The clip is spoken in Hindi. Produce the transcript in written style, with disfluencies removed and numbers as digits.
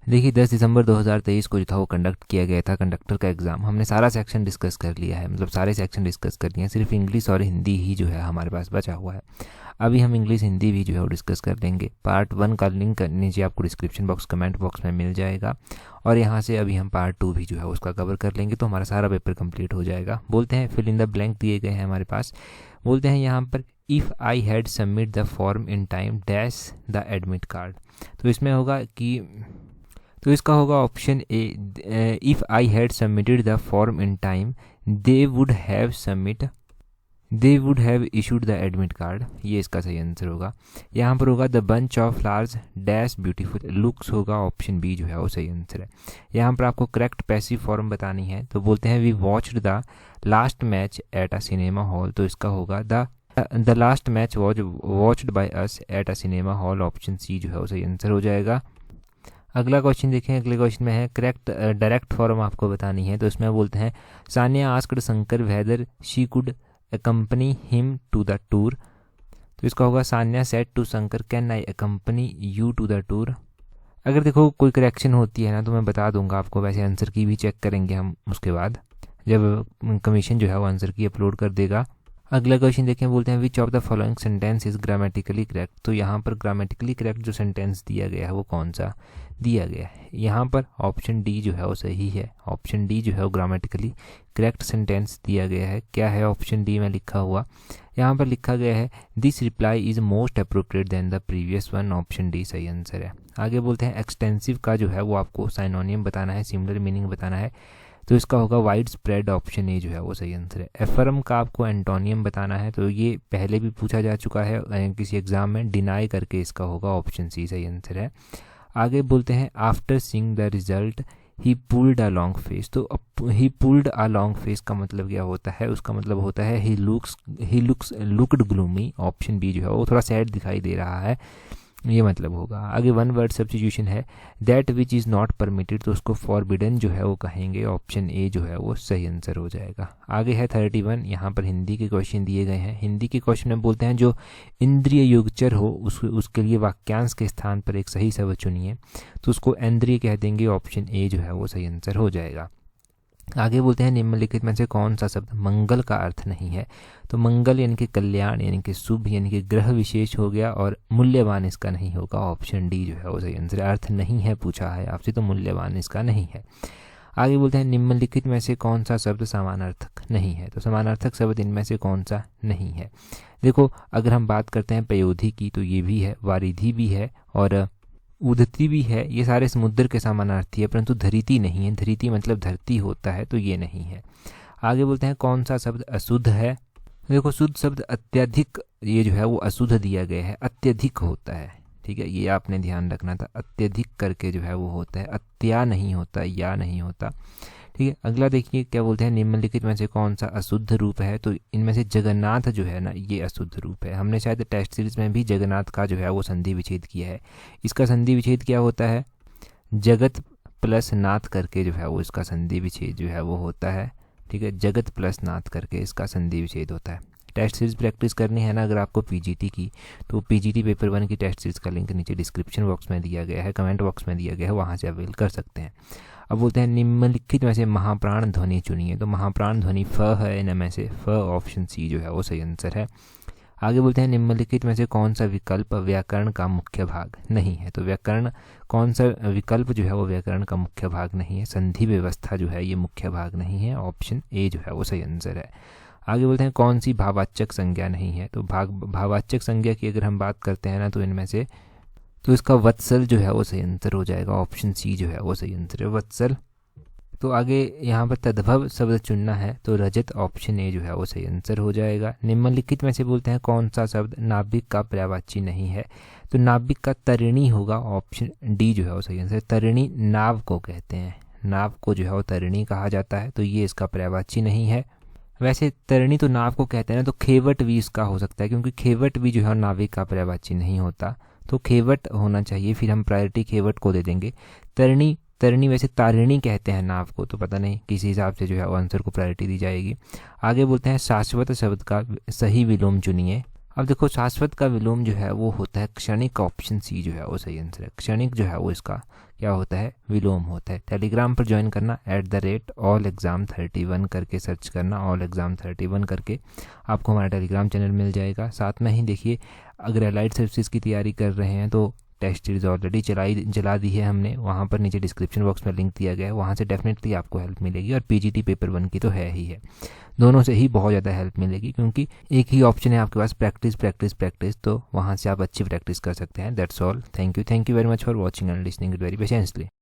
देखिए 10 दिसंबर 2023 को जो था वो कंडक्ट किया गया था कंडक्टर का एग्ज़ाम। हमने सारा सेक्शन डिस्कस कर लिया है, मतलब सारे सेक्शन डिस्कस कर लिए हैं, सिर्फ इंग्लिश और हिंदी ही जो है हमारे पास बचा हुआ है। अभी हम इंग्लिश हिंदी भी जो है वो डिस्कस कर लेंगे। पार्ट 1 का लिंक नीचे आपको डिस्क्रिप्शन बॉक्स कमेंट बॉक्स में मिल जाएगा, और यहाँ से अभी हम पार्ट 2 भी जो है उसका कवर कर लेंगे, तो हमारा सारा पेपर कंप्लीट हो जाएगा। बोलते हैं फिल इन द ब्लैंक दिए गए हैं हमारे पास। बोलते हैं यहाँ पर if I had submit the form in time dash the admit card. तो इसमें होगा कि, तो इसका होगा option A, if I had submitted the form in time they would have issued the admit card. ये इसका सही आंसर होगा। यहाँ पर होगा the bunch of flowers dash beautiful looks, होगा ऑप्शन बी जो है वो सही आंसर है। यहाँ पर आपको करेक्ट पैसिव फॉर्म बतानी है, तो बोलते हैं we watched the last match at a cinema hall. तो इसका होगा the last match was watched by us at a cinema hall. Option C जो है वो सही आंसर हो जाएगा। अगला क्वेश्चन देखें। अगले क्वेश्चन में है करेक्ट डायरेक्ट फॉर्म आपको बतानी है, तो इसमें बोलते हैं Sania asked Shankar whether she could accompany him to the tour। तो इसका होगा Sanya said to Shankar can I accompany you to the tour। अगर देखो कोई करेक्शन होती है ना तो मैं बता दूंगा आपको, वैसे आंसर की भी चेक करेंगे हम उसके बाद, जब कमीशन जो है वो आंसर की अपलोड कर देगा। अगला क्वेश्चन देखें। बोलते हैं which of the following sentence is grammatically correct. तो यहाँ पर ग्रामेटिकली करेक्ट जो सेंटेंस दिया गया है वो कौन सा दिया गया है। यहाँ पर ऑप्शन डी जो है वो सही है। ऑप्शन डी जो है वो ग्रामेटिकली करेक्ट सेंटेंस दिया गया है। क्या है ऑप्शन डी में लिखा हुआ, यहाँ पर लिखा गया है this reply is most appropriate then the previous one. Option D सही आंसर है। आगे बोलते हैं एक्सटेंसिव का जो है वो आपको साइनोनियम बताना है, सिमिलर मीनिंग बताना है, तो इसका होगा वाइड स्प्रेड। ऑप्शन ए जो है वो सही आंसर है। एफर्म का आपको एंटोनियम बताना है, तो ये पहले भी पूछा जा चुका है किसी एग्जाम में, डिनाई करके इसका होगा ऑप्शन सी सही आंसर है। आगे बोलते हैं after seeing the result he pulled a long face. तो he pulled a long face का मतलब क्या होता है, उसका मतलब होता है he looks looked gloomy. Option B जो है वो थोड़ा सैड दिखाई दे रहा है, ये मतलब होगा। आगे वन वर्ड सब्स्टिट्यूशन है that which is not permitted, तो उसको फॉरबिडन जो है वो कहेंगे। ऑप्शन ए जो है वो सही आंसर हो जाएगा। आगे है 31। यहाँ पर हिंदी के क्वेश्चन दिए गए हैं। हिंदी के क्वेश्चन में बोलते हैं जो इंद्रिय योगचर हो उसके लिए वाक्यांश के स्थान पर एक सही शब्द चुनिए, तो उसको इंद्रिय कह देंगे। ऑप्शन ए जो है वो सही आंसर हो जाएगा। आगे बोलते हैं निम्नलिखित में से कौन सा शब्द मंगल का अर्थ नहीं है। तो मंगल यानी कि कल्याण यानी कि शुभ यानी कि ग्रह विशेष हो गया, और मूल्यवान इसका नहीं होगा। ऑप्शन डी जो है वो सही आंसर। अर्थ नहीं है पूछा है आपसे, तो मूल्यवान इसका नहीं है। आगे बोलते हैं निम्नलिखित में से कौन सा शब्द समानार्थक नहीं है। तो समानार्थक शब्द इनमें से कौन सा नहीं है। देखो अगर हम बात करते हैं पयोधी की, तो ये भी है, वारिधि भी है और उदती भी है। ये सारे समुद्र के समानार्थी है, परंतु धरिती नहीं है। धरिती मतलब धरती होता है, तो ये नहीं है। आगे बोलते हैं कौन सा शब्द अशुद्ध है। देखो शुद्ध शब्द अत्यधिक, ये जो है वो अशुद्ध दिया गया है, अत्यधिक होता है। ठीक है, ये आपने ध्यान रखना था, अत्यधिक करके जो है वो होता है, अत्या नहीं होता, या नहीं होता। ठीक है, अगला देखिए क्या बोलते हैं निम्नलिखित में से कौन सा अशुद्ध रूप है। तो इनमें से जगन्नाथ जो है ना, ये अशुद्ध रूप है। हमने शायद टेस्ट सीरीज में भी जगन्नाथ का जो है वो संधि विच्छेद किया है। इसका संधि विच्छेद क्या होता है, जगत प्लस नाथ करके जो है वो इसका संधि विच्छेद जो है वो होता है। ठीक है, जगत प्लस नाथ करके इसका संधि विच्छेद होता है। टेस्ट सीरीज प्रैक्टिस करनी है ना अगर आपको पीजीटी की, तो पीजीटी पेपर 1 की टेस्ट सीरीज का लिंक नीचे डिस्क्रिप्शन बॉक्स में दिया गया है, कमेंट बॉक्स में दिया गया है, वहाँ से अवेल कर सकते हैं। अब बोलते हैं निम्नलिखित में से महाप्राण ध्वनि चुनिए। तो महाप्राण ध्वनि फ है इनमें से, फ ऑप्शन सी जो है वो सही आंसर है। आगे बोलते हैं निम्नलिखित में से कौन सा विकल्प व्याकरण का मुख्य भाग नहीं है। तो व्याकरण कौन सा विकल्प जो है वो व्याकरण का मुख्य भाग नहीं है। संधि व्यवस्था जो है ये मुख्य भाग नहीं है। ऑप्शन ए जो है वो सही आंसर है। आगे बोलते हैं कौन सी भाववाचक संज्ञा नहीं है। तो भाववाचक संज्ञा की अगर हम बात करते हैं ना, तो इनमें से तो इसका वत्सल जो है वो सही आंसर हो जाएगा। ऑप्शन सी जो है वो सही आंसर है, वत्सल। तो आगे यहाँ पर तद्भव शब्द चुनना है, तो रजत ऑप्शन ए जो है वो सही आंसर हो जाएगा। निम्नलिखित में से बोलते हैं कौन सा शब्द नाभिक का पर्यायवाची नहीं है। तो नाभिक का तरिणी होगा। ऑप्शन डी जो है वो सही आंसर। तरिणी नाव को कहते हैं, नाव को जो है वो तरिणी कहा जाता है, तो ये इसका पर्यायवाची नहीं है। वैसे तरिणी तो नाव को कहते हैं ना, तो खेवट भी इसका हो सकता है, क्योंकि खेवट भी जो है नाविक का पर्यायवाची नहीं होता, तो खेवट होना चाहिए। फिर हम प्रायोरिटी खेवट को दे देंगे। तरिणी वैसे तारिणी कहते हैं नाव को, तो पता नहीं किसी हिसाब से जो है वो आंसर को प्रायोरिटी दी जाएगी। आगे बोलते हैं शाश्वत शब्द का सही विलोम चुनिए। अब देखो शाश्वत का विलोम जो है वो होता है क्षणिक। ऑप्शन सी जो है वो सही आंसर है, क्षणिक जो है वो इसका, क्या होता है, विलोम होता है। टेलीग्राम पर ज्वाइन करना, @allexam31 करके सर्च करना, allexam31 करके आपको हमारा टेलीग्राम चैनल मिल जाएगा। साथ में ही देखिए, अगर एलाइड सर्विसेज की तैयारी कर रहे हैं तो टेस्ट सीरीज़ ऑलरेडी जला दी है हमने, वहाँ पर नीचे डिस्क्रिप्शन बॉक्स में लिंक दिया गया है, वहाँ से डेफिनेटली आपको हेल्प मिलेगी। और पीजीटी पेपर 1 की तो है ही है, दोनों से ही बहुत ज़्यादा हेल्प मिलेगी, क्योंकि एक ही ऑप्शन है आपके पास, प्रैक्टिस प्रैक्टिस प्रैक्टिस, तो वहाँ से आप अच्छी प्रैक्टिस कर सकते हैं। That's all, thank you very much for watching and listening it very patiently.